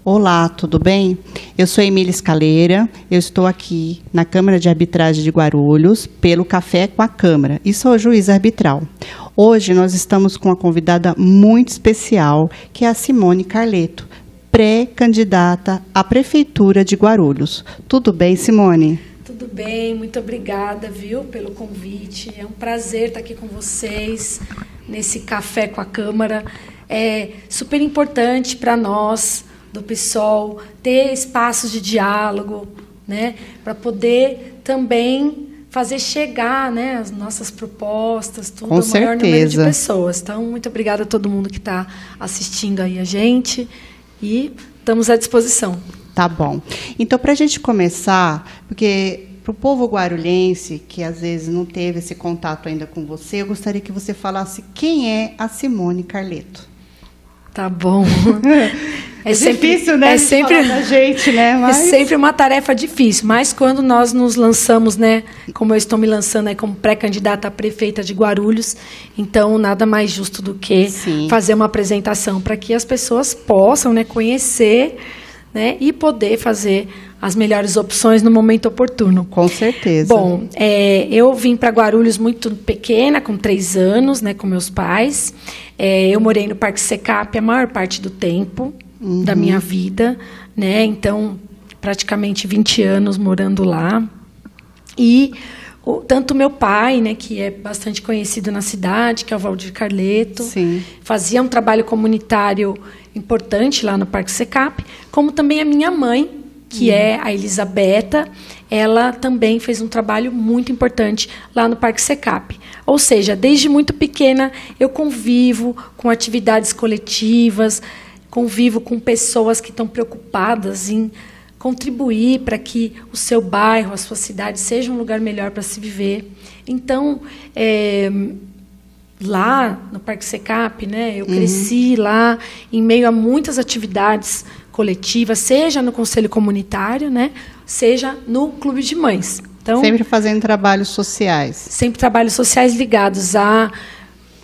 Olá, tudo bem? Eu sou Emília Escaleira, eu estou aqui na Câmara de Arbitragem de Guarulhos pelo Café com a Câmara e sou juíza arbitral. Hoje nós estamos com uma convidada muito especial, que é a Simone Carleto, pré-candidata à Prefeitura de Guarulhos. Tudo bem, Simone? Tudo bem, muito obrigada, viu, pelo convite. É um prazer estar aqui com vocês nesse Café com a Câmara. É super importante para nós, do PSOL, ter espaços de diálogo, né, para poder também fazer chegar, né, as nossas propostas, tudo ao maior número de pessoas. Então, muito obrigada a todo mundo que está assistindo aí a gente e estamos à disposição. Tá bom. Então, para a gente começar, porque para o povo guarulhense, que às vezes não teve esse contato ainda com você, eu gostaria que você falasse quem é a Simone Carleto. Tá bom. É difícil, né? É sempre falar da gente, né? Mas... É sempre uma tarefa difícil, mas quando nós nos lançamos, né? Como eu estou me lançando aí como pré-candidata a prefeita de Guarulhos, então nada mais justo do que fazer uma apresentação para que as pessoas possam, né, conhecer, né, e poder fazer as melhores opções no momento oportuno. Com certeza. Bom, eu vim para Guarulhos muito pequena, com 3 anos, né, com meus pais. Eu morei no Parque Secap a maior parte do tempo da minha vida, né? Então, praticamente 20 anos morando lá. E tanto meu pai, né, que é bastante conhecido na cidade, que é o Valdir Carleto, fazia um trabalho comunitário importante lá no Parque Secap, como também a minha mãe, que é a Elisabetta, ela também fez um trabalho muito importante lá no Parque Secap. Ou seja, desde muito pequena eu convivo com atividades coletivas, convivo com pessoas que estão preocupadas em contribuir para que o seu bairro, a sua cidade, seja um lugar melhor para se viver. Então, lá no Parque Secap, né, eu cresci lá em meio a muitas atividades coletivas, seja no Conselho Comunitário, né, seja no Clube de Mães. Então, sempre fazendo trabalhos sociais. Sempre trabalhos sociais ligados à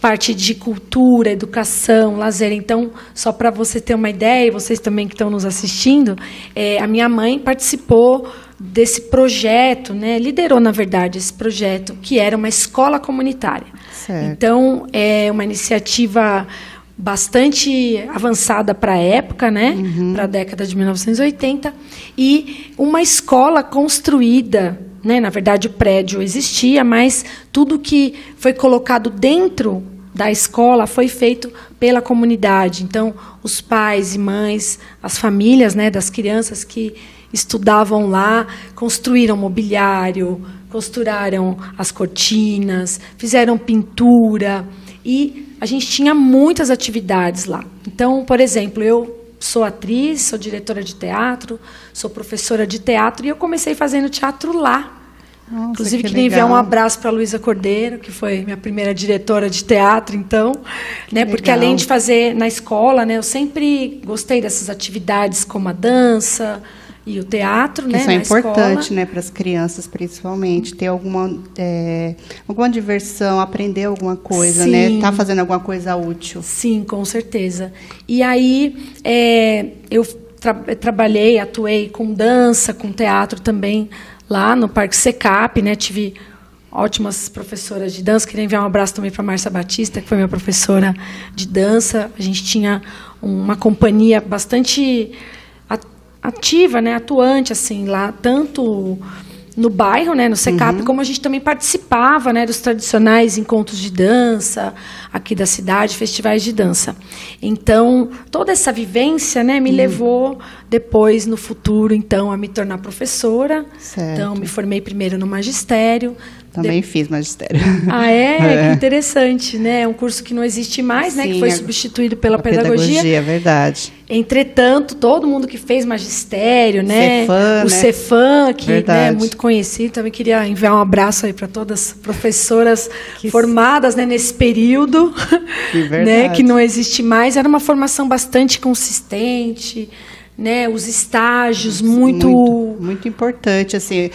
parte de cultura, educação, lazer. Então, só para você ter uma ideia, e vocês também que estão nos assistindo, a minha mãe participou desse projeto, né, liderou, na verdade, esse projeto, que era uma escola comunitária. Certo. Então, é uma iniciativa bastante avançada para a época, né, para a década de 1980, e uma escola construída, né, na verdade o prédio existia, mas tudo que foi colocado dentro da escola foi feito pela comunidade. Então, os pais e mães, as famílias, né, das crianças que estudavam lá, construíram mobiliário, costuraram as cortinas, fizeram pintura, e a gente tinha muitas atividades lá. Então, por exemplo, eu sou atriz, sou diretora de teatro, sou professora de teatro, e eu comecei fazendo teatro lá. Nossa, inclusive, queria enviar um abraço para a Luísa Cordeiro, que foi minha primeira diretora de teatro, então, né, porque além de fazer na escola, né, eu sempre gostei dessas atividades como a dança e o teatro, né? Isso é importante, né, para as crianças, principalmente, ter alguma diversão, aprender alguma coisa, né? Estar fazendo alguma coisa útil. Sim, com certeza. E aí eu trabalhei, atuei com dança, com teatro também lá no Parque Secap, né? Tive ótimas professoras de dança. Queria enviar um abraço também para a Márcia Batista, que foi minha professora de dança. A gente tinha uma companhia bastante ativa, né, atuante, assim, lá, tanto no bairro, né, no Secap, como a gente também participava, né, dos tradicionais encontros de dança aqui da cidade, festivais de dança. Então, toda essa vivência, né, me levou depois, no futuro, então, a me tornar professora. Certo. Então, me formei primeiro no magistério. Também fiz magistério. Ah, é? Que interessante, né? É um curso que não existe mais, né? Que foi substituído pela pedagogia. É verdade. Entretanto, todo mundo que fez magistério, né? Cefam, o Cefam, que é, né, muito conhecido. Conhecido. Também queria enviar um abraço aí para todas as professoras formadas, né, nesse período, Que verdade. né, que não existe mais. Era uma formação bastante consistente, né, os estágios, muito importante, assim,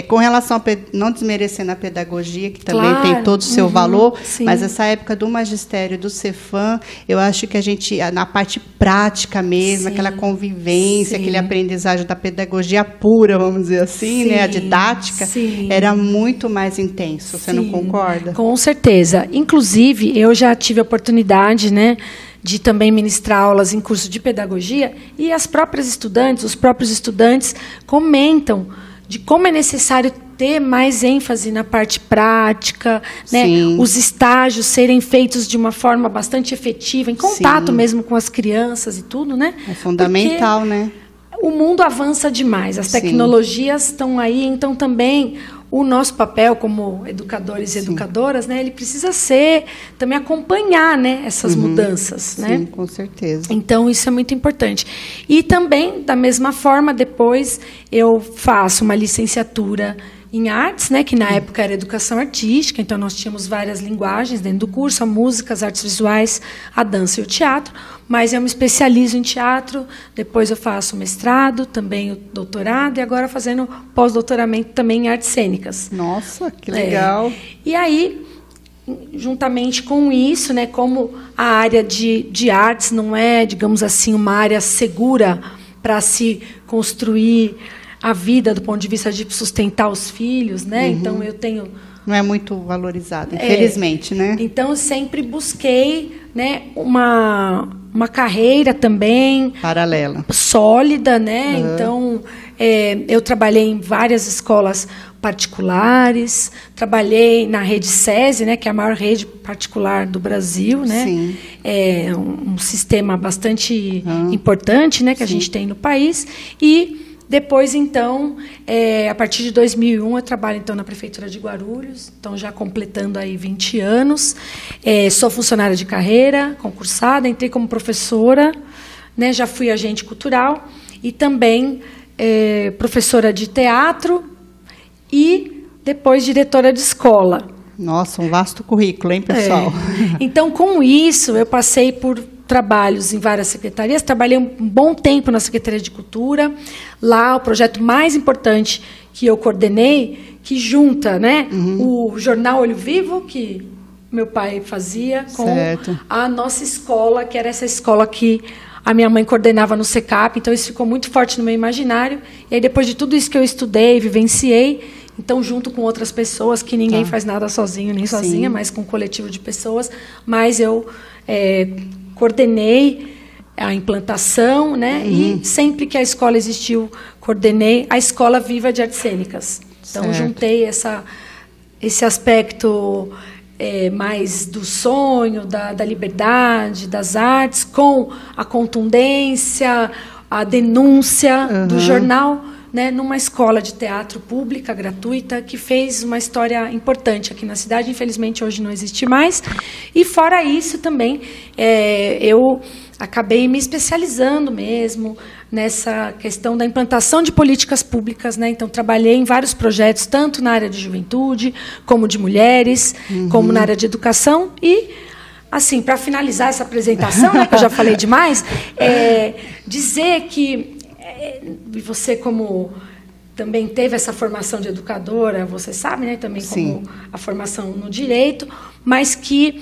com relação a não desmerecendo a pedagogia, que também tem todo o seu valor, mas essa época do magistério, do Cefam, eu acho que a gente, na parte prática mesmo, aquela convivência, aquele aprendizagem da pedagogia pura, vamos dizer assim, né, a didática, era muito mais intenso, você não concorda? Com certeza. Inclusive, eu já tive a oportunidade, né, de também ministrar aulas em curso de pedagogia, e as próprias estudantes, os próprios estudantes comentam de como é necessário ter mais ênfase na parte prática, né? Os estágios serem feitos de uma forma bastante efetiva, em contato mesmo com as crianças e tudo, né? É fundamental, porque, né? O mundo avança demais, as tecnologias estão aí, então também o nosso papel como educadores e educadoras, né, ele precisa ser também acompanhar, né, essas mudanças, né? Sim, com certeza. Então isso é muito importante. E também, da mesma forma, depois eu faço uma licenciatura em artes, né, que na época era educação artística, então nós tínhamos várias linguagens dentro do curso, a música, as artes visuais, a dança e o teatro, mas eu me especializo em teatro, depois eu faço mestrado, também o doutorado, e agora fazendo pós-doutoramento também em artes cênicas. Nossa, que legal! E aí, juntamente com isso, né, como a área de artes não é, digamos assim, uma área segura para se construir a vida do ponto de vista de sustentar os filhos, né? Então eu tenho... Não é muito valorizado, infelizmente, né? Então eu sempre busquei, né, uma carreira também paralela, sólida, né? Então eu trabalhei em várias escolas particulares, trabalhei na rede SESI, né, que é a maior rede particular do Brasil, né? Sim. É um sistema bastante importante, né, que a gente tem no país. E depois, então, a partir de 2001, eu trabalho então na Prefeitura de Guarulhos, então já completando aí 20 anos. Sou funcionária de carreira, concursada, entrei como professora, né, já fui agente cultural e também professora de teatro e depois diretora de escola. Nossa, um vasto currículo, hein, pessoal? Então, com isso, eu passei por trabalhos em várias secretarias, trabalhei um bom tempo na Secretaria de Cultura, lá o projeto mais importante que eu coordenei, que junta, né, o jornal Olho Vivo, que meu pai fazia, com a nossa escola, que era essa escola que a minha mãe coordenava no SECAP, então isso ficou muito forte no meu imaginário, e aí depois de tudo isso que eu estudei, vivenciei, então, junto com outras pessoas, que ninguém faz nada sozinho nem sozinha, mas com um coletivo de pessoas, mas eu coordenei a implantação, né? E sempre que a escola existiu, coordenei a Escola Viva de Artes Cênicas. Então, juntei esse aspecto mais do sonho, da liberdade, das artes, com a contundência, a denúncia do jornal, né, numa escola de teatro pública, gratuita, que fez uma história importante aqui na cidade. Infelizmente, hoje não existe mais. E, fora isso, também, eu acabei me especializando mesmo nessa questão da implantação de políticas públicas, né? Então, trabalhei em vários projetos, tanto na área de juventude, como de mulheres, como na área de educação. E, assim, para finalizar essa apresentação, né, que eu já falei demais, dizer que você, como também teve essa formação de educadora, você sabe, né, também como a formação no direito, mas que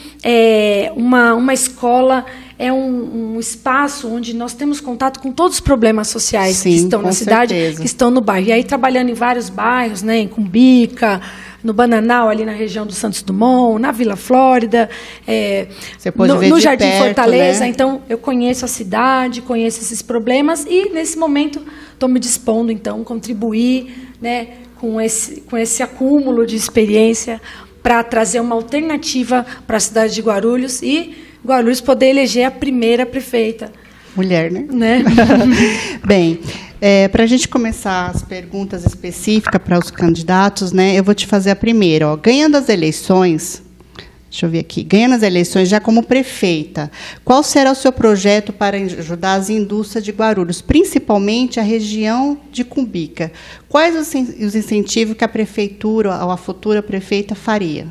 uma escola é um espaço onde nós temos contato com todos os problemas sociais que estão na cidade, que estão no bairro. E aí, trabalhando em vários bairros, né, em Cumbica, no Bananal, ali na região do Santos Dumont, na Vila Flórida, no Jardim perto, Fortaleza. Né? Então, eu conheço a cidade, conheço esses problemas e, nesse momento, estou me dispondo, então, a contribuir, né, com esse acúmulo de experiência para trazer uma alternativa para a cidade de Guarulhos e Guarulhos poder eleger a primeira prefeita. Mulher, né? Bem, para a gente começar as perguntas específicas para os candidatos, né, eu vou te fazer a primeira. Ó. Ganhando as eleições, deixa eu ver aqui, ganhando as eleições já como prefeita, qual será o seu projeto para ajudar as indústrias de Guarulhos, principalmente a região de Cumbica? Quais os incentivos que a prefeitura ou a futura prefeita faria?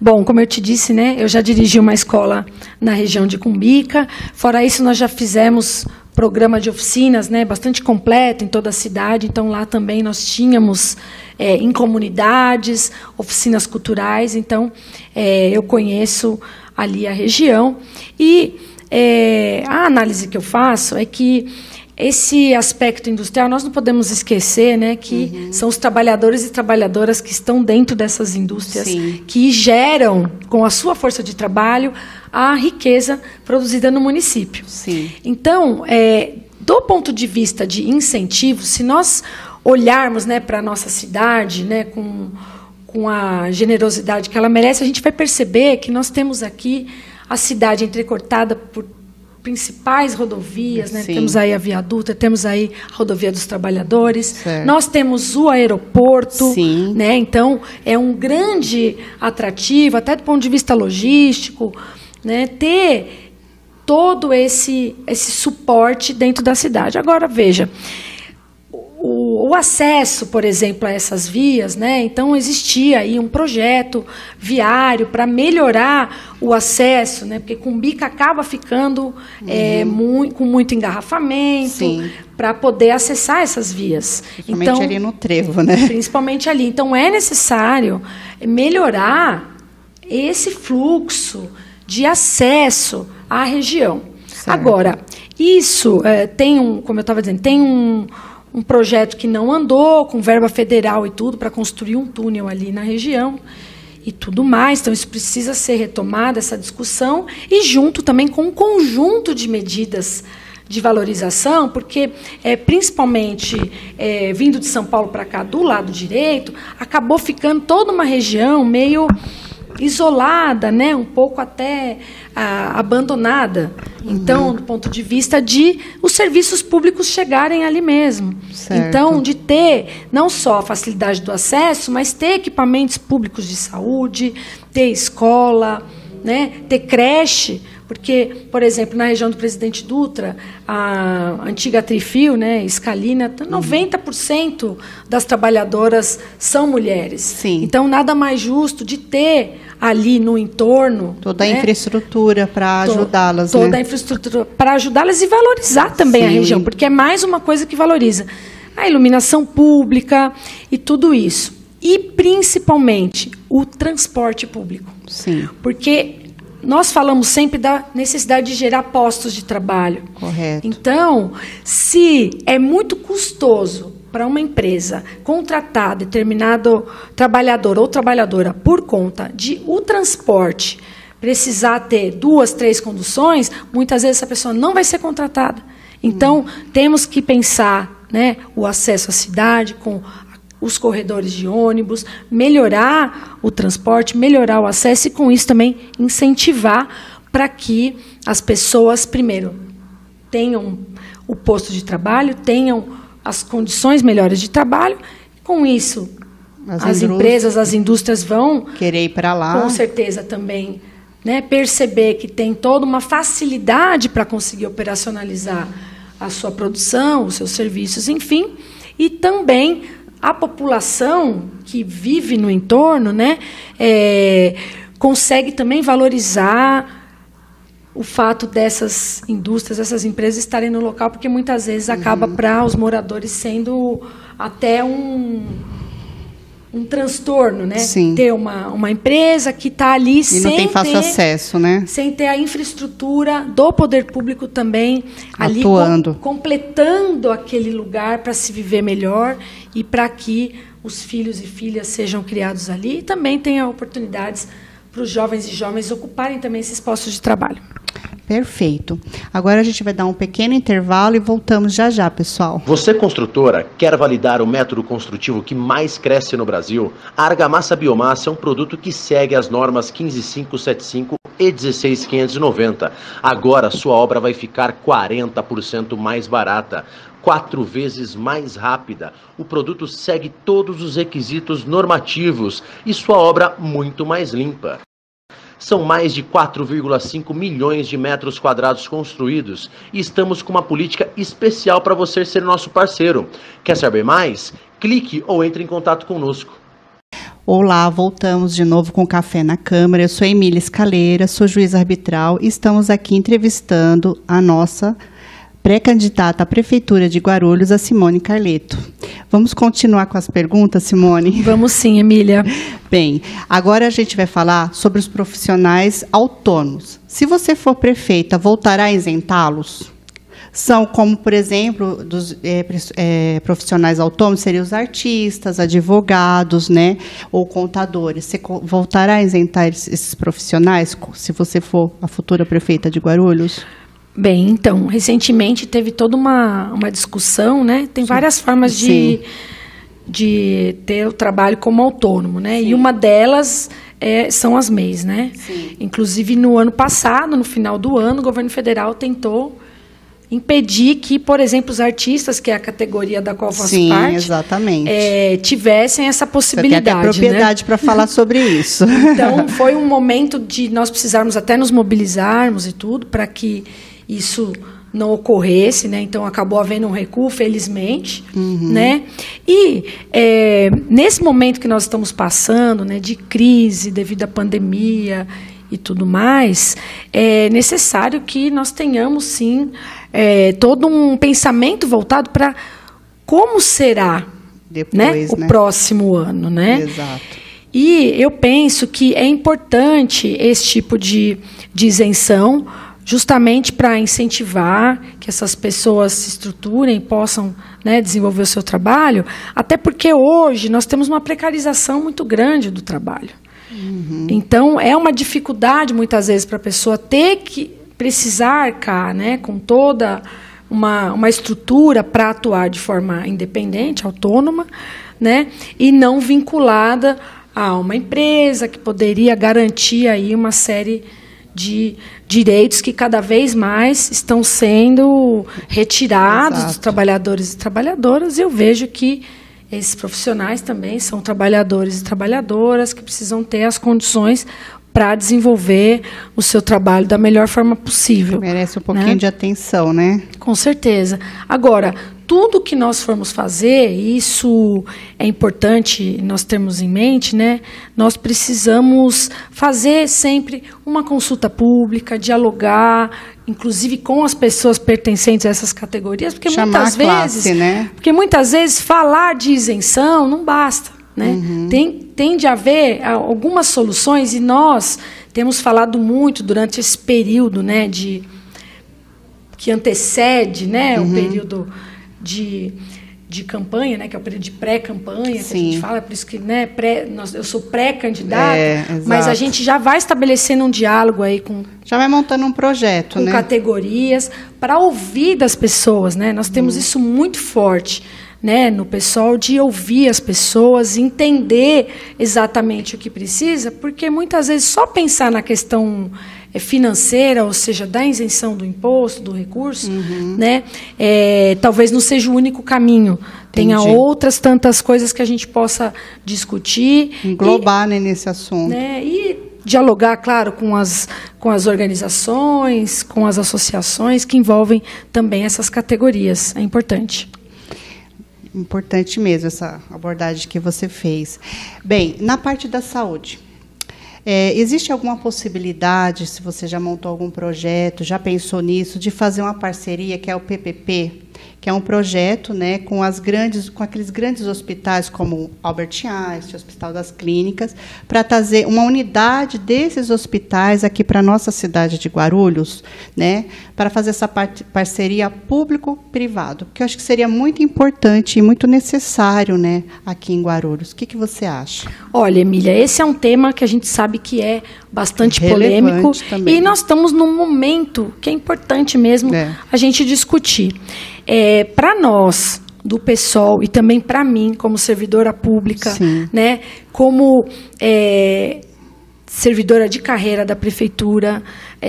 Bom, como eu te disse, né, eu já dirigi uma escola na região de Cumbica. Fora isso, nós já fizemos programa de oficinas, né, bastante completo em toda a cidade. Então, lá também nós tínhamos, em comunidades, oficinas culturais. Então, eu conheço ali a região. E a análise que eu faço é que esse aspecto industrial, nós não podemos esquecer, né, que são os trabalhadores e trabalhadoras que estão dentro dessas indústrias, Sim. que geram, com a sua força de trabalho, a riqueza produzida no município. Sim. Então, do ponto de vista de incentivo, se nós olharmos, né, para a nossa cidade, né, com a generosidade que ela merece, a gente vai perceber que nós temos aqui a cidade entrecortada por principais rodovias, né? Temos aí a Via Dutra, temos aí a Rodovia dos Trabalhadores, certo. Nós temos o aeroporto, né? Então é um grande atrativo, até do ponto de vista logístico, né? Ter todo esse suporte dentro da cidade. Agora, veja, o acesso, por exemplo, a essas vias, né? Então existia aí um projeto viário para melhorar o acesso, né? Porque Cumbica acaba ficando com muito engarrafamento para poder acessar essas vias. Principalmente então, ali no trevo, né? Principalmente ali. Então é necessário melhorar esse fluxo de acesso à região. Certo. Agora, isso tem como eu estava dizendo, tem um projeto que não andou, com verba federal e tudo, para construir um túnel ali na região e tudo mais. Então, isso precisa ser retomado, essa discussão, e junto também com um conjunto de medidas de valorização, porque, principalmente, vindo de São Paulo para cá, do lado direito, acabou ficando toda uma região meio isolada, né, um pouco até abandonada. Então, do ponto de vista de os serviços públicos chegarem ali mesmo. Certo. Então, de ter não só a facilidade do acesso, mas ter equipamentos públicos de saúde, ter escola, né, ter creche. Porque, por exemplo, na região do Presidente Dutra, a antiga Trifil, né, Scalina, 90% das trabalhadoras são mulheres. Sim. Então, nada mais justo de ter ali no entorno toda a infraestrutura para ajudá-las. Toda a infraestrutura para ajudá-las e valorizar também a região, porque é mais uma coisa que valoriza a iluminação pública e tudo isso. E, principalmente, o transporte público. Sim. Porque nós falamos sempre da necessidade de gerar postos de trabalho. Correto. Então, se é muito custoso para uma empresa contratar determinado trabalhador ou trabalhadora por conta de o transporte precisar ter 2, 3 conduções, muitas vezes essa pessoa não vai ser contratada. Então, temos que pensar, né, o acesso à cidade com os corredores de ônibus, melhorar o transporte, melhorar o acesso e, com isso, também incentivar para que as pessoas, primeiro, tenham o posto de trabalho, tenham as condições melhores de trabalho. Com isso, as empresas, as indústrias vão querer ir para lá. Com certeza também, né, perceber que tem toda uma facilidade para conseguir operacionalizar a sua produção, os seus serviços, enfim, e também a população que vive no entorno, né, consegue também valorizar o fato dessas indústrias, essas empresas estarem no local, porque muitas vezes acaba para os moradores sendo até um transtorno, né? Sim. Ter uma empresa que está ali e não tem fácil acesso, né? Sem ter a infraestrutura do poder público também ali completando aquele lugar para se viver melhor e para que os filhos e filhas sejam criados ali e também tenha oportunidades para os jovens e jovens ocuparem também esses postos de trabalho. Perfeito. Agora a gente vai dar um pequeno intervalo e voltamos já já, pessoal. Você, construtora, quer validar o método construtivo que mais cresce no Brasil? A Argamassa Biomassa é um produto que segue as normas 15575 e 16590. Agora sua obra vai ficar 40% mais barata, 4 vezes mais rápida. O produto segue todos os requisitos normativos e sua obra muito mais limpa. São mais de 4,5 milhões de metros quadrados construídos e estamos com uma política especial para você ser nosso parceiro. Quer saber mais? Clique ou entre em contato conosco. Olá, voltamos de novo com o Café na Câmara. Eu sou Emília Scalera, sou juíza arbitral e estamos aqui entrevistando a nossa pré-candidata à Prefeitura de Guarulhos, a Simone Carleto. Vamos continuar com as perguntas, Simone? Vamos sim, Emília. Bem, agora a gente vai falar sobre os profissionais autônomos. Se você for prefeita, voltará a isentá-los? São como, por exemplo, dos profissionais autônomos, seriam os artistas, advogados, né, ou contadores. Você voltará a isentar esses profissionais, se você for a futura prefeita de Guarulhos? Bem, então, recentemente teve toda uma discussão, né? Tem várias formas de ter o trabalho como autônomo, né? Sim. E uma delas são as MEIs, né? Sim. Inclusive, no ano passado, no final do ano, o governo federal tentou impedir que, por exemplo, os artistas, que é a categoria da qual eu faço parte, exatamente, tivessem essa possibilidade. Você tem até propriedade, né, para falar sobre isso. Então, foi um momento de nós precisarmos até nos mobilizarmos e tudo, para que isso não ocorresse, né? Então, acabou havendo um recuo, felizmente, né? E nesse momento que nós estamos passando, né, de crise devido à pandemia e tudo mais, é necessário que nós tenhamos, sim, todo um pensamento voltado para como será depois, né, o próximo ano, né? Exato. E eu penso que é importante esse tipo de isenção, justamente para incentivar que essas pessoas se estruturem, possam, né, desenvolver o seu trabalho, até porque hoje nós temos uma precarização muito grande do trabalho. Então, é uma dificuldade, muitas vezes, para a pessoa ter que precisar arcar, né, com toda uma estrutura para atuar de forma independente, autônoma, né, e não vinculada a uma empresa que poderia garantir aí uma série de direitos que cada vez mais estão sendo retirados. Exato. Dos trabalhadores e trabalhadoras. Eu vejo que esses profissionais também são trabalhadores e trabalhadoras que precisam ter as condições para desenvolver o seu trabalho da melhor forma possível. Merece um pouquinho, né, de atenção, né? Com certeza. Agora, tudo que nós formos fazer, isso é importante nós termos em mente, né? Nós precisamos fazer sempre uma consulta pública, dialogar, inclusive com as pessoas pertencentes a essas categorias, porque muitas vezes, né? Porque muitas vezes falar de isenção não basta, né? Tem de haver algumas soluções, e nós temos falado muito durante esse período, né, que antecede, né, o período de campanha, né, que é o período de pré-campanha, que a gente fala, por isso que, né, eu sou pré-candidata, mas a gente já vai estabelecendo um diálogo aí já vai montando um projeto, com né, categorias, para ouvir das pessoas, né? Nós temos isso muito forte, né, no pessoal, de ouvir as pessoas, entender exatamente o que precisa, porque muitas vezes só pensar na questão financeira, ou seja, da isenção do imposto, do recurso, né, talvez não seja o único caminho. Tenha outras tantas coisas que a gente possa discutir. Englobar, né, nesse assunto. Né, e dialogar, claro, com as organizações, com as associações que envolvem também essas categorias. É importante. Importante mesmo essa abordagem que você fez. Bem, na parte da saúde, existe alguma possibilidade, se você já montou algum projeto, já pensou nisso, de fazer uma parceria, que é o PPP, que é um projeto, né, com aqueles grandes hospitais como Albert Einstein, Hospital das Clínicas, para trazer uma unidade desses hospitais aqui para a nossa cidade de Guarulhos, né, para fazer essa parceria público-privado, que eu acho que seria muito importante e muito necessário, né, aqui em Guarulhos. O que você acha? Olha, Emília, esse é um tema que a gente sabe que é bastante polêmico, também. E nós estamos num momento que é importante mesmo a gente discutir. Para nós, do PSOL, e também para mim, como servidora pública, né, como servidora de carreira da Prefeitura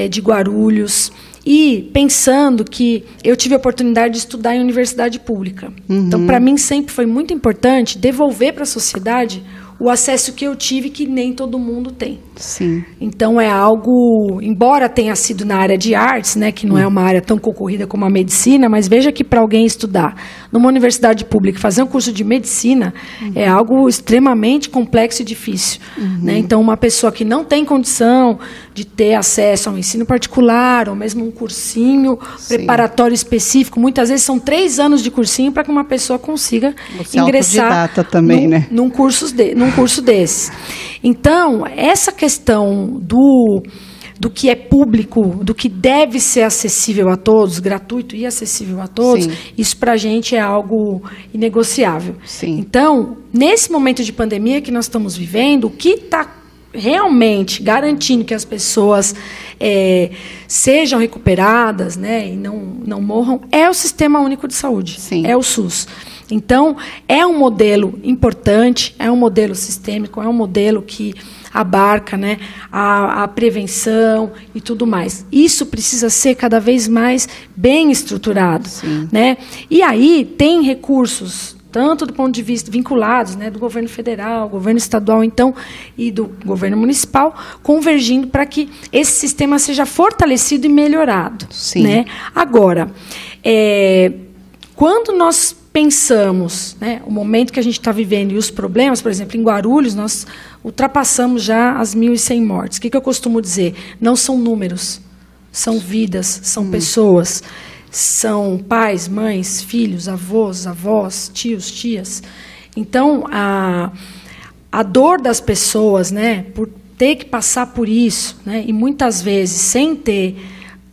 de Guarulhos, e pensando que eu tive a oportunidade de estudar em universidade pública. Então, para mim, sempre foi muito importante devolver para a sociedade o acesso que eu tive, que nem todo mundo tem. Sim. Então, é algo, embora tenha sido na área de artes, né, que não é uma área tão concorrida como a medicina, mas veja que para alguém estudar numa universidade pública, fazer um curso de medicina, é algo extremamente complexo e difícil. Né? Então, uma pessoa que não tem condição de ter acesso ao ensino particular, ou mesmo um cursinho preparatório específico. Muitas vezes são 3 anos de cursinho para que uma pessoa consiga ingressar também, né? num curso desse. Então, essa questão do que é público, do que deve ser acessível a todos, gratuito e acessível a todos, isso para a gente é algo inegociável. Sim. Então, nesse momento de pandemia que nós estamos vivendo, o que está realmente garantindo que as pessoas sejam recuperadas, né, e não morram, é o Sistema Único de Saúde, é o SUS. Então, é um modelo importante, é um modelo sistêmico, é um modelo que abarca, né, a prevenção e tudo mais. Isso precisa ser cada vez mais bem estruturado. Né? E aí tem recursos, tanto do ponto de vista vinculados, né, do governo federal, governo estadual, então, e do governo municipal, convergindo para que esse sistema seja fortalecido e melhorado. Né? Agora, quando nós pensamos, né, o momento que a gente está vivendo e os problemas, por exemplo, em Guarulhos, nós ultrapassamos já as 1.100 mortes. O que eu costumo dizer? Não são números, são vidas, são pessoas, são pais, mães, filhos, avós, tios, tias. Então, a dor das pessoas, né, por ter que passar por isso, né, e muitas vezes sem ter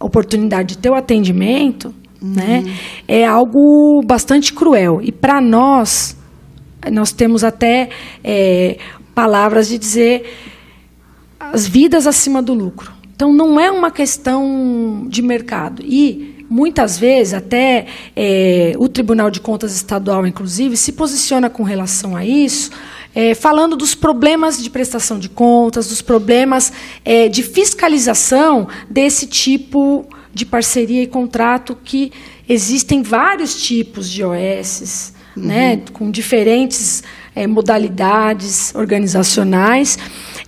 oportunidade de ter o atendimento, né, é algo bastante cruel. E para nós temos até palavras de dizer as vidas acima do lucro. Então, não é uma questão de mercado. E, muitas vezes, até o Tribunal de Contas Estadual, inclusive, se posiciona com relação a isso, falando dos problemas de prestação de contas, dos problemas de fiscalização desse tipo de parceria e contrato, que existem vários tipos de OS, né, com diferentes modalidades organizacionais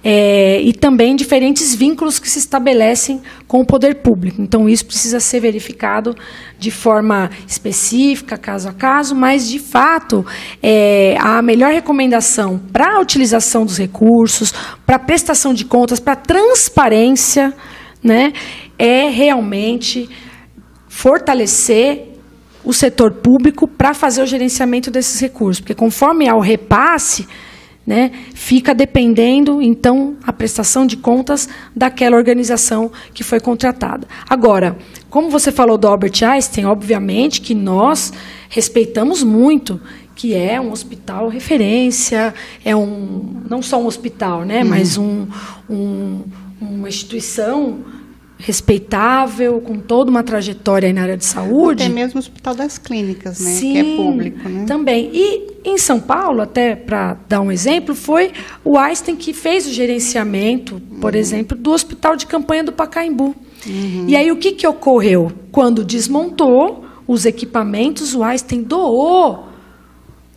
e também diferentes vínculos que se estabelecem com o poder público. Então, isso precisa ser verificado de forma específica, caso a caso, mas, de fato, a melhor recomendação para a utilização dos recursos, para a prestação de contas, para a transparência, né, é realmente fortalecer o setor público para fazer o gerenciamento desses recursos, porque conforme há o repasse, né, fica dependendo, então, a prestação de contas daquela organização que foi contratada. Agora, como você falou do Albert Einstein, obviamente que nós respeitamos muito, que é um hospital referência, não só um hospital, né, mas uma instituição respeitável, com toda uma trajetória aí na área de saúde. Até mesmo o Hospital das Clínicas, né? Sim, que é público, né? Também. E em São Paulo, até para dar um exemplo, foi o Einstein que fez o gerenciamento, por exemplo, do Hospital de Campanha do Pacaembu. E aí o que ocorreu? Quando desmontou os equipamentos, o Einstein doou,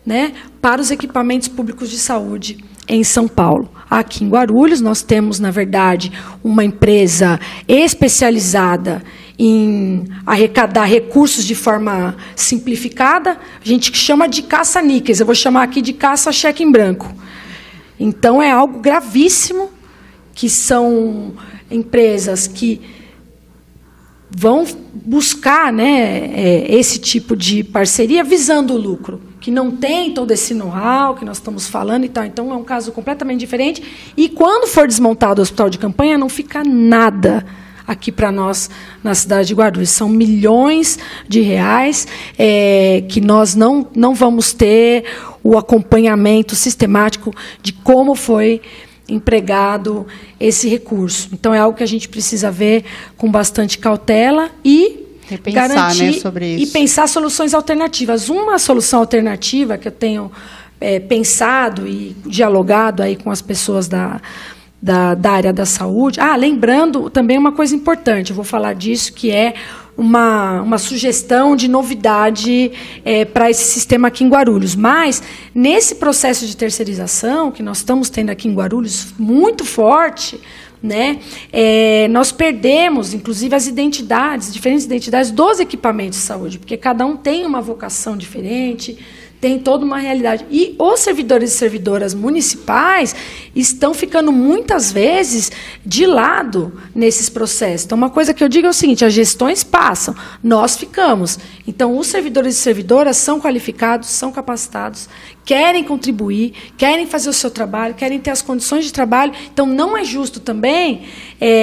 né, para os equipamentos públicos de saúde em São Paulo. Aqui em Guarulhos, nós temos, na verdade, uma empresa especializada em arrecadar recursos de forma simplificada, a gente chama de caça-níqueis, eu vou chamar aqui de caça-cheque em branco. Então, é algo gravíssimo, que são empresas que vão buscar, né, esse tipo de parceria visando o lucro, que não tem todo esse know-how que nós estamos falando e tal. Então, é um caso completamente diferente. E, quando for desmontado o hospital de campanha, não fica nada aqui para nós na cidade de Guarulhos. São milhões de reais que nós não vamos ter o acompanhamento sistemático de como foi empregado esse recurso. Então, é algo que a gente precisa ver com bastante cautela e repensar, garantir, né, sobre isso. E pensar soluções alternativas. Uma solução alternativa que eu tenho pensado e dialogado aí com as pessoas da área da saúde. Lembrando também uma coisa importante, eu vou falar disso, que é uma sugestão de novidade para esse sistema aqui em Guarulhos. Mas, nesse processo de terceirização que nós estamos tendo aqui em Guarulhos, muito forte, né, nós perdemos, inclusive, as diferentes identidades dos equipamentos de saúde, porque cada um tem uma vocação diferente, tem toda uma realidade. E os servidores e servidoras municipais estão ficando muitas vezes de lado nesses processos. Então, uma coisa que eu digo é o seguinte, as gestões passam, nós ficamos. Então, os servidores e servidoras são qualificados, são capacitados, querem contribuir, querem fazer o seu trabalho, querem ter as condições de trabalho. Então, não é justo também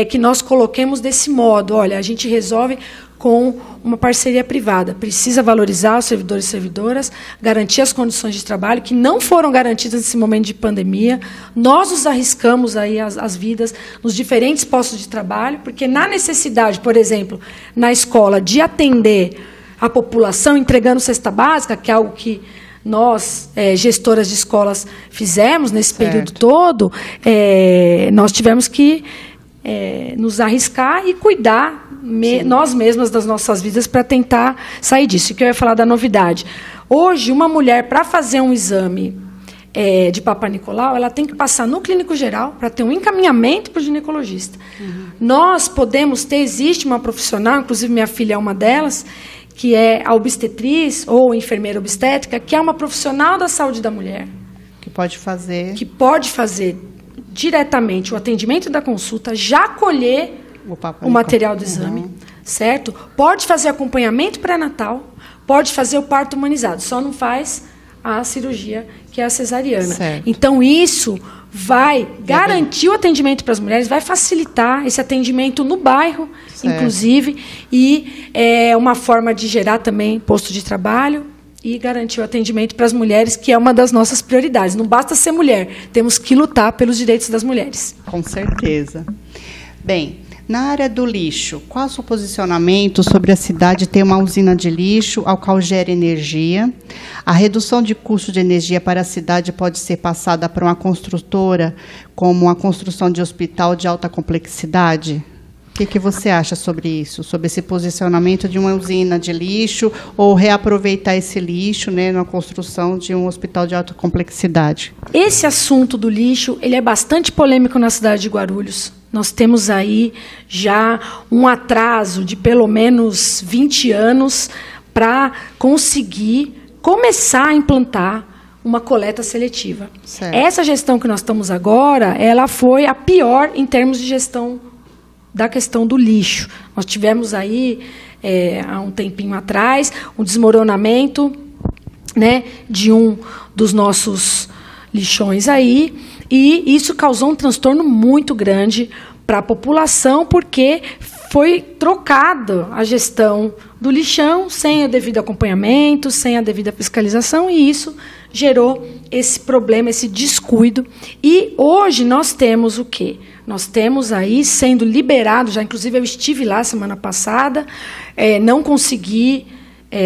que nós coloquemos desse modo. Olha, a gente resolve com uma parceria privada. Precisa valorizar os servidores e servidoras, garantir as condições de trabalho que não foram garantidas nesse momento de pandemia. Nós nos arriscamos aí as vidas nos diferentes postos de trabalho, porque na necessidade, por exemplo, na escola, de atender a população entregando cesta básica, que é algo que nós, gestoras de escolas, fizemos nesse período todo, nós tivemos que nos arriscar e cuidar nós mesmas das nossas vidas para tentar sair disso. E que eu ia falar da novidade. Hoje, uma mulher, para fazer um exame de Papa Nicolau, ela tem que passar no clínico geral para ter um encaminhamento para o ginecologista. Nós podemos ter, existe uma profissional, inclusive minha filha é uma delas, que é a obstetriz ou enfermeira obstétrica, que é uma profissional da saúde da mulher. Que pode fazer diretamente o atendimento da consulta, já colher o material do exame, certo? Pode fazer acompanhamento pré-natal, pode fazer o parto humanizado, só não faz a cirurgia, que é a cesariana. Certo. Então, isso vai garantir o atendimento para as mulheres, vai facilitar esse atendimento no bairro, inclusive, e é uma forma de gerar também posto de trabalho e garantir o atendimento para as mulheres, que é uma das nossas prioridades. Não basta ser mulher, temos que lutar pelos direitos das mulheres. Com certeza. Bem, na área do lixo, qual é o seu posicionamento sobre a cidade ter uma usina de lixo, ao qual gera energia? A redução de custo de energia para a cidade pode ser passada para uma construtora, como a construção de hospital de alta complexidade? O que você acha sobre isso, sobre esse posicionamento de uma usina de lixo ou reaproveitar esse lixo, né, na construção de um hospital de alta complexidade? Esse assunto do lixo, ele é bastante polêmico na cidade de Guarulhos. Nós temos aí já um atraso de pelo menos 20 anos para conseguir começar a implantar uma coleta seletiva. Certo. Essa gestão que nós estamos agora, ela foi a pior em termos de gestão da questão do lixo. Nós tivemos aí, há um tempinho atrás, um desmoronamento, né, de um dos nossos lixões aí, e isso causou um transtorno muito grande para a população, porque foi trocada a gestão do lixão sem o devido acompanhamento, sem a devida fiscalização, e isso gerou esse problema, esse descuido. E hoje nós temos o quê? Nós temos aí sendo liberado, já inclusive eu estive lá semana passada, não consegui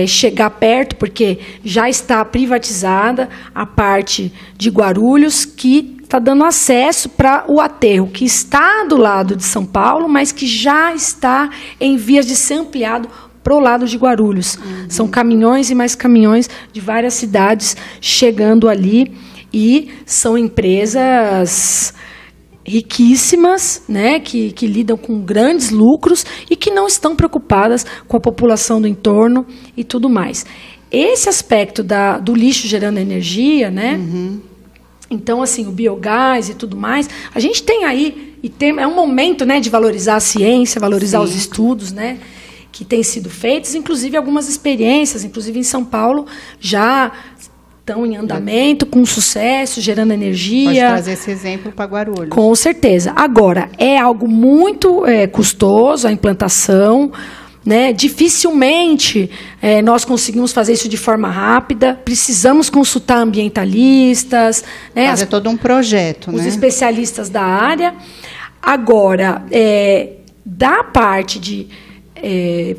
chegar perto, porque já está privatizada a parte de Guarulhos, que está dando acesso para o aterro, que está do lado de São Paulo, mas que já está em vias de ser ampliado para o lado de Guarulhos. São caminhões e mais caminhões de várias cidades chegando ali, e são empresas riquíssimas, né, que lidam com grandes lucros e que não estão preocupadas com a população do entorno e tudo mais. Esse aspecto do lixo gerando energia, né? Então, assim, o biogás e tudo mais, a gente tem aí, é um momento, né, de valorizar a ciência, valorizar os estudos, né, que têm sido feitos, inclusive algumas experiências, inclusive em São Paulo, já estão em andamento, com sucesso, gerando energia. Pode trazer esse exemplo para Guarulhos. Com certeza. Agora, é algo muito custoso a implantação, né? Dificilmente nós conseguimos fazer isso de forma rápida, precisamos consultar ambientalistas, né? Fazer todo um projeto, os né? especialistas da área. Agora, da parte de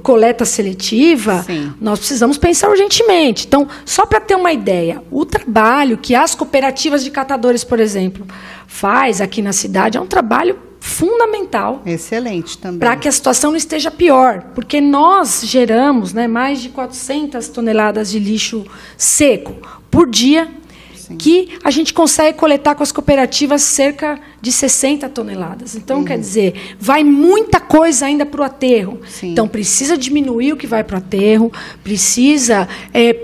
coleta seletiva, nós precisamos pensar urgentemente. Então, só para ter uma ideia, o trabalho que as cooperativas de catadores, por exemplo, faz aqui na cidade é um trabalho fundamental. Excelente também. Para que a situação não esteja pior, porque nós geramos, né, mais de 400 toneladas de lixo seco por dia, que a gente consegue coletar com as cooperativas cerca de 60 toneladas. Então, quer dizer, vai muita coisa ainda para o aterro. Então, precisa diminuir o que vai para o aterro, precisa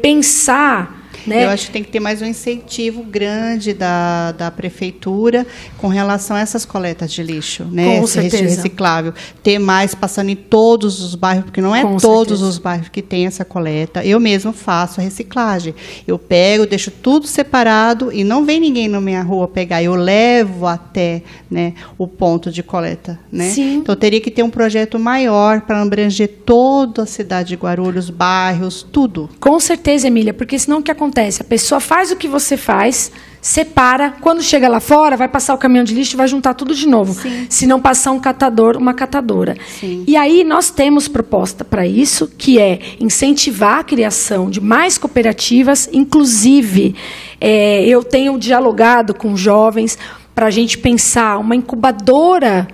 pensar né? Eu acho que tem que ter mais um incentivo grande da prefeitura com relação a essas coletas de lixo, né? Com esse certeza. reciclável. Ter mais passando em todos os bairros, porque não é Com todos certeza. os bairros que tem essa coleta. Eu mesmo faço a reciclagem. Eu pego, deixo tudo separado e não vem ninguém na minha rua pegar. Eu levo até, né, o ponto de coleta, né? Sim. Então teria que ter um projeto maior para abranger toda a cidade de Guarulhos, bairros, tudo. Com certeza, Emília, porque senão o que acontece? A pessoa faz o que você faz, separa, quando chega lá fora, vai passar o caminhão de lixo e vai juntar tudo de novo. Sim. Se não passar um catador, uma catadora. Sim. E aí nós temos proposta para isso, que é incentivar a criação de mais cooperativas, inclusive eu tenho dialogado com jovens para a gente pensar uma incubadora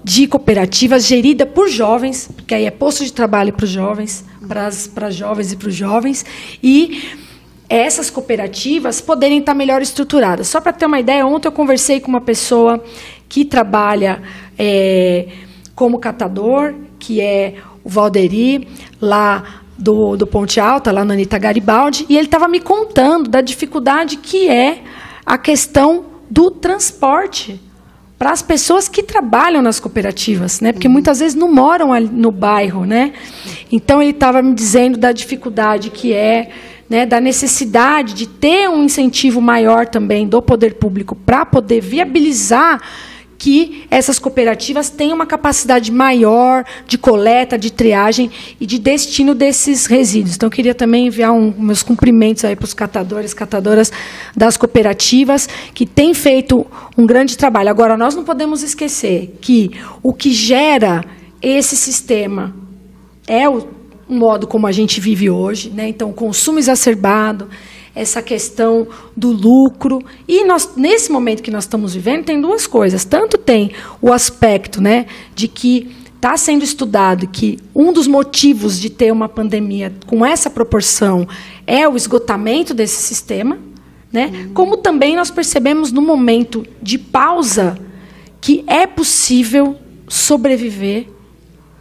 de cooperativas gerida por jovens, porque aí é posto de trabalho para os jovens, para as jovens e para os jovens, e essas cooperativas poderem estar melhor estruturadas. Só para ter uma ideia, ontem eu conversei com uma pessoa que trabalha como catador, que é o Valderi, lá do Ponte Alta, lá na Anita Garibaldi, e ele estava me contando da dificuldade que é a questão do transporte para as pessoas que trabalham nas cooperativas, né? Porque muitas vezes não moram ali no bairro, né? Então ele estava me dizendo da dificuldade que é, né, da necessidade de ter um incentivo maior também do poder público para poder viabilizar que essas cooperativas tenham uma capacidade maior de coleta, de triagem e de destino desses resíduos. Então, eu queria também enviar meus cumprimentos aí para os catadores, catadoras das cooperativas, que têm feito um grande trabalho. Agora, nós não podemos esquecer que o que gera esse sistema é o modo como a gente vive hoje, né? Então, o consumo exacerbado, essa questão do lucro. E nesse momento que nós estamos vivendo, tem duas coisas. Tanto tem o aspecto, né, de que está sendo estudado que um dos motivos de ter uma pandemia com essa proporção é o esgotamento desse sistema, né? Como também nós percebemos no momento de pausa que é possível sobreviver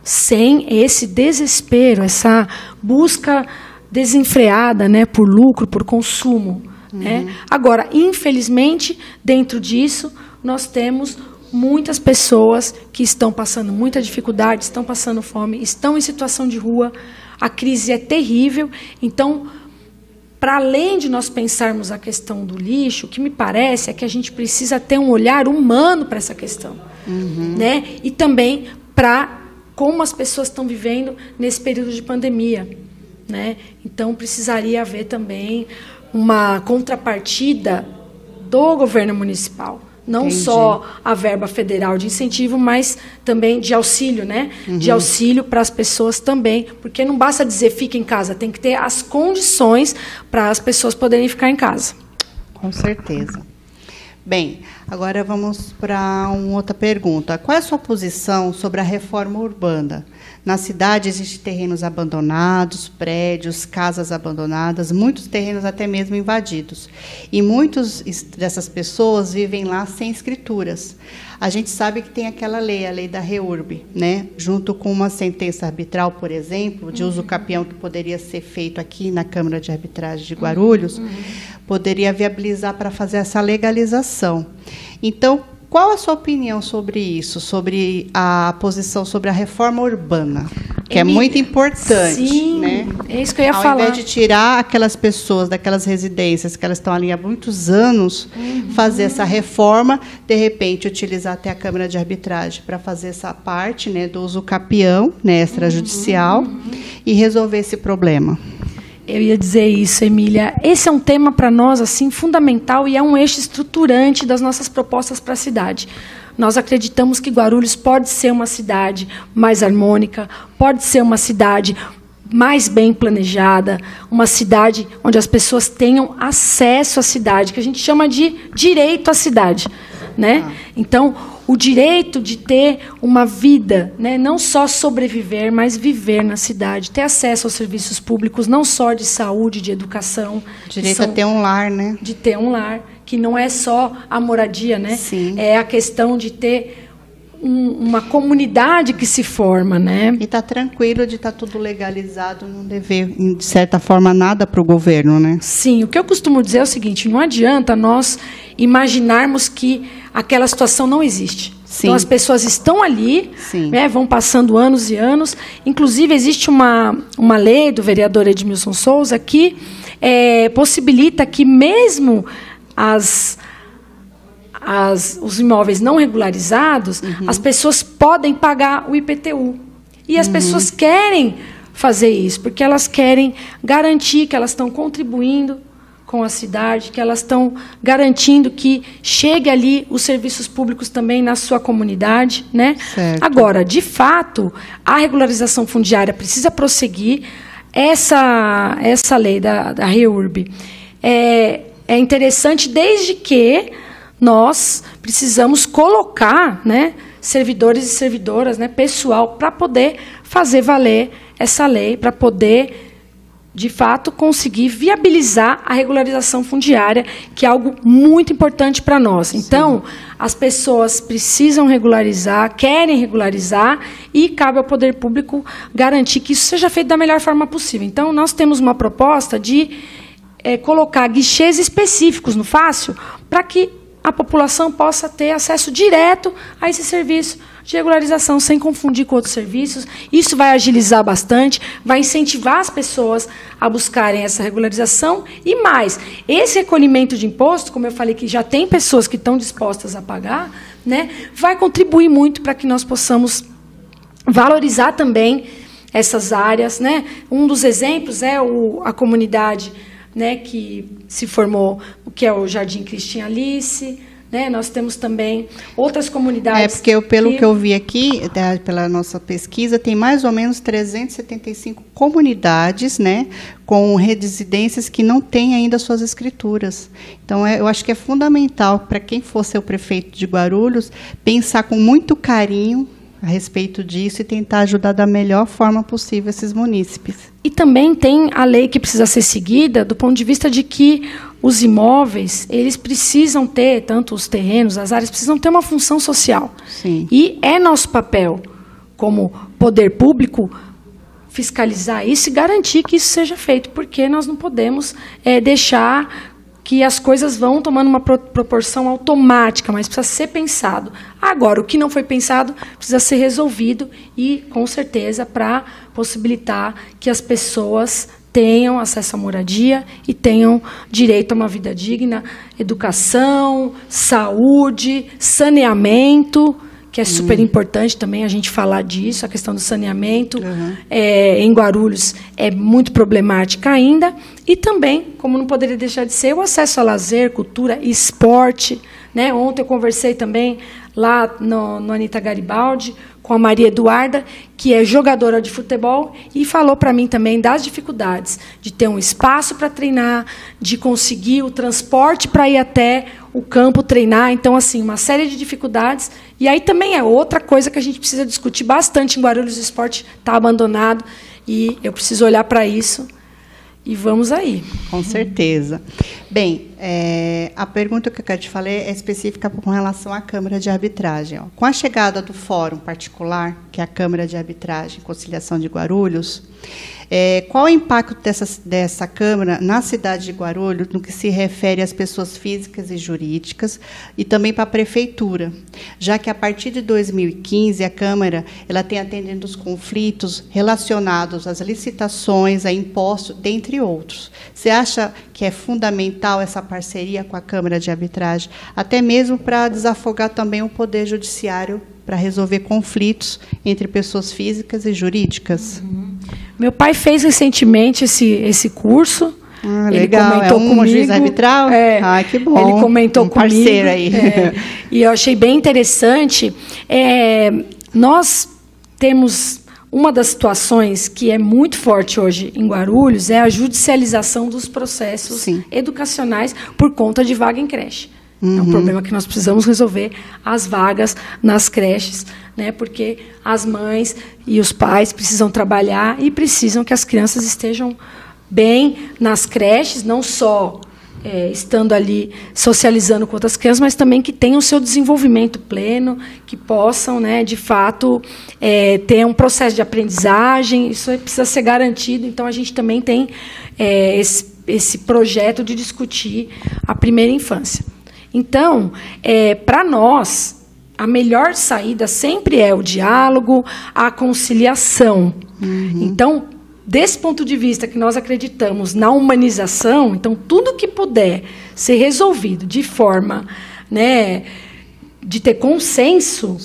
sem esse desespero, essa busca desenfreada, né, por lucro, por consumo, né? Agora, infelizmente, dentro disso, nós temos muitas pessoas que estão passando muita dificuldade, estão passando fome, estão em situação de rua, a crise é terrível. Então, para além de nós pensarmos a questão do lixo, o que me parece é que a gente precisa ter um olhar humano para essa questão, né? E também para como as pessoas estão vivendo nesse período de pandemia, né? Então, precisaria haver também uma contrapartida do governo municipal. Não Entendi. Só a verba federal de incentivo, mas também de auxílio, né? De auxílio para as pessoas também. Porque não basta dizer fique em casa, tem que ter as condições para as pessoas poderem ficar em casa. Com certeza. Bem, agora vamos para uma outra pergunta. Qual é a sua posição sobre a reforma urbana? Na cidade existem terrenos abandonados, prédios, casas abandonadas, muitos terrenos até mesmo invadidos. E muitas dessas pessoas vivem lá sem escrituras. A gente sabe que tem aquela lei, a lei da REURB, né? Junto com uma sentença arbitral, por exemplo, de uso capião que poderia ser feito aqui na Câmara de Arbitragem de Guarulhos, poderia viabilizar para fazer essa legalização. Então, qual a sua opinião sobre isso, sobre a posição sobre a reforma urbana, que Emília, é muito importante, sim, né? É isso que eu ia Ao falar. invés de tirar aquelas pessoas daquelas residências que elas estão ali há muitos anos, fazer essa reforma, de repente utilizar até a Câmara de Arbitragem para fazer essa parte, né, do uso capião, né, extrajudicial, e resolver esse problema. Eu ia dizer isso, Emília. Esse é um tema para nós assim fundamental e é um eixo estruturante das nossas propostas para a cidade. Nós acreditamos que Guarulhos pode ser uma cidade mais harmônica, pode ser uma cidade mais bem planejada, uma cidade onde as pessoas tenham acesso à cidade, que a gente chama de direito à cidade, né? Então, o direito de ter uma vida, né, não só sobreviver, mas viver na cidade, ter acesso aos serviços públicos, não só de saúde, de educação. Direito a ter um lar, né? De ter um lar, que não é só a moradia, né? Sim. É a questão de ter uma comunidade que se forma, né? E está tranquilo de estar tudo legalizado, não dever, de certa forma, nada para o governo, né? Sim, o que eu costumo dizer é o seguinte, não adianta nós imaginarmos que aquela situação não existe. Sim. Então, as pessoas estão ali, né, vão passando anos e anos. Inclusive, existe uma lei do vereador Edmilson Souza que possibilita que mesmo os imóveis não regularizados, as pessoas podem pagar o IPTU. E as pessoas querem fazer isso, porque elas querem garantir que elas estão contribuindo com a cidade, que elas estão garantindo que chegue ali os serviços públicos também na sua comunidade, né? Certo. Agora, de fato, a regularização fundiária precisa prosseguir. Essa lei da REURB é interessante desde que nós precisamos colocar, né, servidores e servidoras, né, pessoal, para poder fazer valer essa lei, para poder, de fato, conseguir viabilizar a regularização fundiária, que é algo muito importante para nós. Então, as pessoas precisam regularizar, querem regularizar, e cabe ao poder público garantir que isso seja feito da melhor forma possível. Então, nós temos uma proposta de colocar guichês específicos no Fácil para que a população possa ter acesso direto a esse serviço de regularização, sem confundir com outros serviços. Isso vai agilizar bastante, vai incentivar as pessoas a buscarem essa regularização. E mais, esse recolhimento de imposto, como eu falei que já tem pessoas que estão dispostas a pagar, né, vai contribuir muito para que nós possamos valorizar também essas áreas, né? Um dos exemplos é a comunidade, né, que se formou, que é o Jardim Cristina Alice, né? Nós temos também outras comunidades. Porque pelo que eu vi aqui, pela nossa pesquisa, tem mais ou menos 375 comunidades, né, com residências que não têm ainda suas escrituras. Então, eu acho que é fundamental para quem for ser o prefeito de Guarulhos pensar com muito carinho a respeito disso e tentar ajudar da melhor forma possível esses munícipes. E também tem a lei que precisa ser seguida do ponto de vista de que os imóveis, eles precisam ter, tanto os terrenos, as áreas, precisam ter uma função social. Sim. E é nosso papel, como poder público, fiscalizar isso e garantir que isso seja feito, porque nós não podemos deixar que as coisas vão tomando uma proporção automática, mas precisa ser pensado. Agora, o que não foi pensado precisa ser resolvido e, com certeza, para possibilitar que as pessoas tenham acesso à moradia e tenham direito a uma vida digna, educação, saúde, saneamento, que é super importante também a gente falar disso, a questão do saneamento em Guarulhos é muito problemática ainda, e também, como não poderia deixar de ser, o acesso a lazer, cultura e esporte, né? Ontem eu conversei também lá no Anita Garibaldi com a Maria Eduarda, que é jogadora de futebol, e falou para mim também das dificuldades de ter um espaço para treinar, de conseguir o transporte para ir até o campo treinar. Então, assim, uma série de dificuldades. E aí também é outra coisa que a gente precisa discutir bastante em Guarulhos. O esporte está abandonado e eu preciso olhar para isso. E vamos aí. Com certeza. Bem, a pergunta que eu quero te falar é específica com relação à Câmara de Arbitragem. Ó. Com a chegada do Fórum Particular, que é a Câmara de Arbitragem e Conciliação de Guarulhos, qual o impacto dessa Câmara na cidade de Guarulhos no que se refere às pessoas físicas e jurídicas e também para a Prefeitura? Já que, a partir de 2015, a Câmara ela tem atendido os conflitos relacionados às licitações, a impostos, dentre outros. Você acha que é fundamental essa parceria com a Câmara de Arbitragem, até mesmo para desafogar também o Poder Judiciário para resolver conflitos entre pessoas físicas e jurídicas? Meu pai fez recentemente esse curso. Legal. Ele comentou comigo, juiz arbitral? Que bom. Ele comentou comigo. Parceiro aí. E eu achei bem interessante. Nós temos uma das situações que é muito forte hoje em Guarulhos, é a judicialização dos processos educacionais por conta de vaga em creche. É um problema que nós precisamos resolver, as vagas nas creches, né? Porque as mães e os pais precisam trabalhar e precisam que as crianças estejam bem nas creches, não só estando ali socializando com outras crianças, mas também que tenham o seu desenvolvimento pleno, que possam, né, de fato, ter um processo de aprendizagem. Isso precisa ser garantido. Então, a gente também tem esse projeto de discutir a primeira infância. Então, para nós, a melhor saída sempre é o diálogo, a conciliação. Então, desse ponto de vista que nós acreditamos na humanização, então tudo que puder ser resolvido de forma, né, de ter consenso,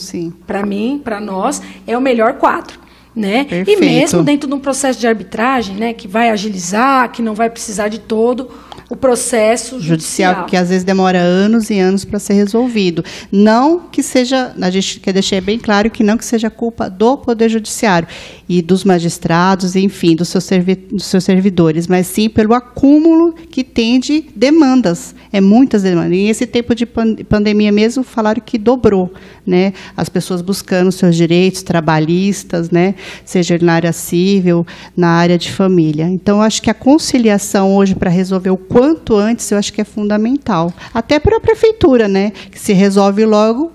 para mim, para nós, é o melhor quadro. Né? E mesmo dentro de um processo de arbitragem, né, que vai agilizar, que não vai precisar de todo o processo judicial, que às vezes demora anos e anos para ser resolvido. Não que seja, a gente quer deixar bem claro que não que seja culpa do Poder Judiciário e dos magistrados, enfim, dos seus servidores, mas sim pelo acúmulo que tem de demandas. Muitas demandas. E esse tempo de pandemia mesmo, falaram que dobrou, né? As pessoas buscando seus direitos trabalhistas, né? Seja na área civil, na área de família. Então, eu acho que a conciliação hoje para resolver o quanto antes, eu acho que é fundamental. Até para a prefeitura, né? Que se resolve logo,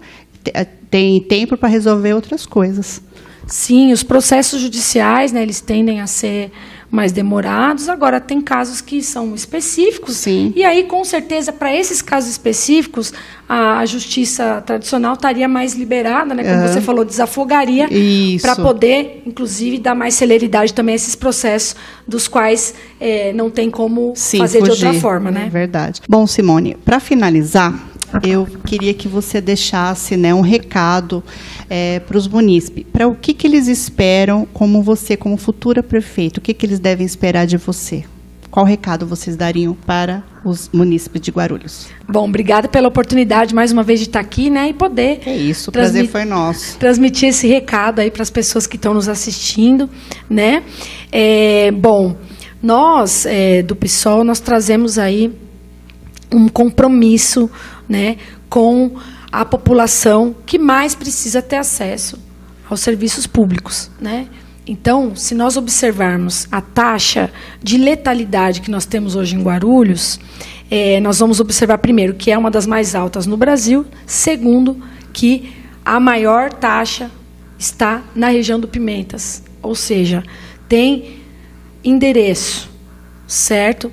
tem tempo para resolver outras coisas. Sim, os processos judiciais, né, eles tendem a ser mais demorados. Agora, tem casos que são específicos. Sim. E aí, com certeza, para esses casos específicos, a justiça tradicional estaria mais liberada, né, como você falou, desafogaria, para poder, inclusive, dar mais celeridade também a esses processos dos quais não tem como fazer fugir de outra forma. Né? É verdade. Bom, Simone, para finalizar, eu queria que você deixasse, né, um recado para os munícipes, para o que eles esperam como você, como futura prefeita, o que eles devem esperar de você. Qual recado vocês dariam para os munícipes de Guarulhos? Bom, obrigada pela oportunidade, mais uma vez, de estar aqui, né, e poder... É isso, o prazer foi nosso. Transmitir esse recado aí para as pessoas que estão nos assistindo, né. Bom, nós, do PSOL, nós trazemos aí um compromisso, né, com a população que mais precisa ter acesso aos serviços públicos, né? Então, se nós observarmos a taxa de letalidade que nós temos hoje em Guarulhos, nós vamos observar, primeiro, que é uma das mais altas no Brasil, segundo, que a maior taxa está na região do Pimentas, ou seja, tem endereço, certo?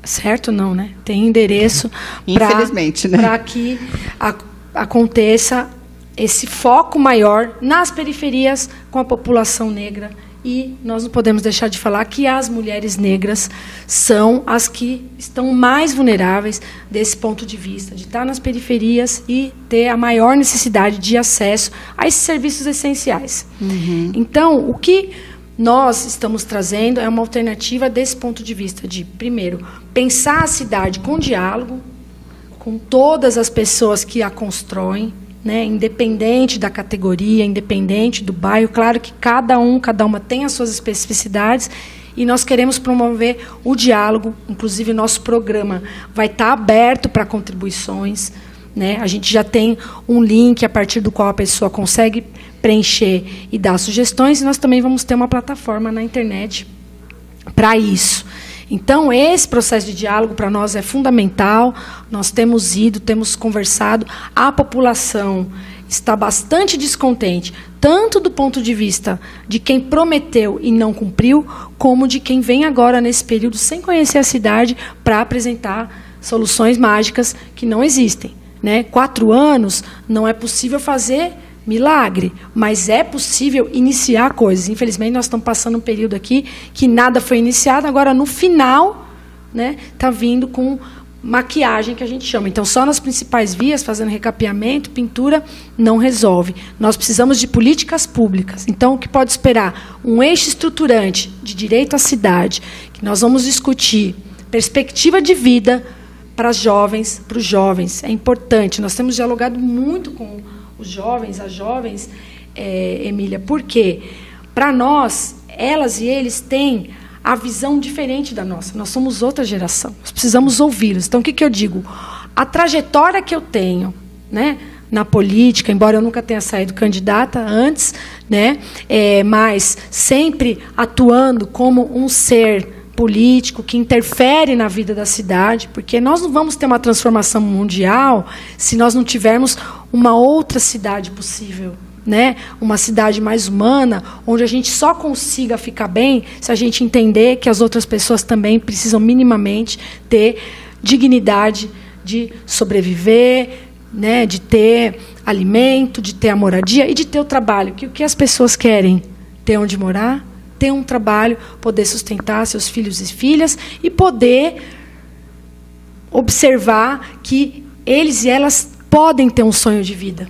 Certo não, né? Tem endereço para que aconteça esse foco maior nas periferias com a população negra. E nós não podemos deixar de falar que as mulheres negras são as que estão mais vulneráveis desse ponto de vista, de estar nas periferias e ter a maior necessidade de acesso a esses serviços essenciais. Então, o que nós estamos trazendo é uma alternativa desse ponto de vista, de, primeiro, pensar a cidade com diálogo, com todas as pessoas que a constroem, né, independente da categoria, independente do bairro. Claro que cada uma tem as suas especificidades, e nós queremos promover o diálogo. Inclusive, o nosso programa vai estar aberto para contribuições, né? A gente já tem um link a partir do qual a pessoa consegue preencher e dar sugestões, e nós também vamos ter uma plataforma na internet para isso. Então, esse processo de diálogo para nós é fundamental. Nós temos conversado, a população está bastante descontente, tanto do ponto de vista de quem prometeu e não cumpriu, como de quem vem agora nesse período sem conhecer a cidade para apresentar soluções mágicas que não existem, né? 4 anos não é possível fazer milagre, mas é possível iniciar coisas. Infelizmente, nós estamos passando um período aqui que nada foi iniciado, agora, no final, né, está vindo com maquiagem, que a gente chama. Então, só nas principais vias, fazendo recapeamento, pintura, não resolve. Nós precisamos de políticas públicas. Então, o que pode esperar? Um eixo estruturante de direito à cidade, que nós vamos discutir perspectiva de vida para as jovens, para os jovens. É importante. Nós temos dialogado muito com os jovens, as jovens, Emília, porque, para nós, elas e eles têm a visão diferente da nossa. Nós somos outra geração. Nós precisamos ouvi-los. Então, o que eu digo? A trajetória que eu tenho, né, na política, embora eu nunca tenha saído candidata antes, né, mas sempre atuando como um ser político que interfere na vida da cidade, porque nós não vamos ter uma transformação mundial se nós não tivermos uma outra cidade possível, né? Uma cidade mais humana, onde a gente só consiga ficar bem se a gente entender que as outras pessoas também precisam minimamente ter dignidade de sobreviver, né? De ter alimento, de ter a moradia e de ter o trabalho. Que o que as pessoas querem? Ter onde morar, ter um trabalho, poder sustentar seus filhos e filhas e poder observar que eles e elas podem ter um sonho de vida.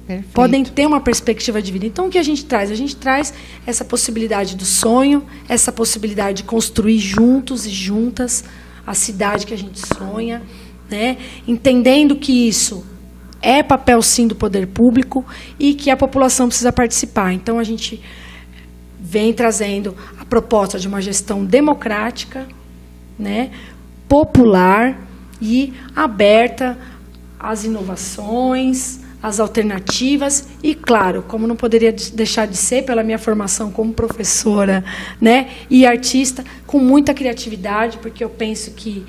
Perfeito. Podem ter uma perspectiva de vida. Então, o que a gente traz? A gente traz essa possibilidade do sonho, essa possibilidade de construir juntos e juntas a cidade que a gente sonha, né? Entendendo que isso é papel, sim, do poder público e que a população precisa participar. Então, a gente vem trazendo a proposta de uma gestão democrática, né, popular e aberta às inovações, às alternativas e, claro, como não poderia deixar de ser, pela minha formação como professora, né, e artista, com muita criatividade, porque eu penso que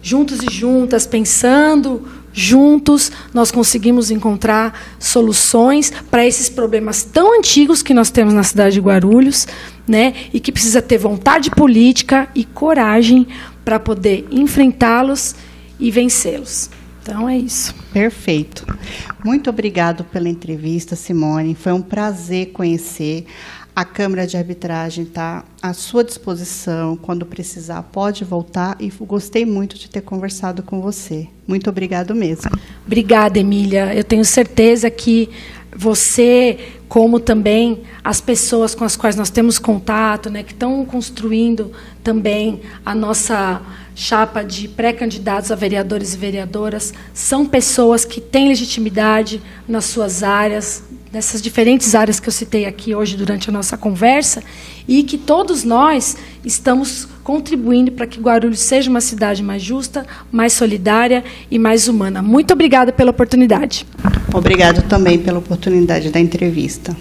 juntos e juntas, pensando juntos, nós conseguimos encontrar soluções para esses problemas tão antigos que nós temos na cidade de Guarulhos, né, e que precisa ter vontade política e coragem para poder enfrentá-los e vencê-los. Então, é isso. Perfeito. Muito obrigado pela entrevista, Simone. Foi um prazer conhecer. A Câmara de Arbitragem está à sua disposição. Quando precisar, pode voltar. E gostei muito de ter conversado com você. Muito obrigado mesmo. Obrigada, Emília. Eu tenho certeza que você, como também as pessoas com as quais nós temos contato, né, que estão construindo também a nossa chapa de pré-candidatos a vereadores e vereadoras, são pessoas que têm legitimidade nas suas áreas, nessas diferentes áreas que eu citei aqui hoje durante a nossa conversa, e que todos nós estamos contribuindo para que Guarulhos seja uma cidade mais justa, mais solidária e mais humana. Muito obrigada pela oportunidade. Obrigado também pela oportunidade da entrevista.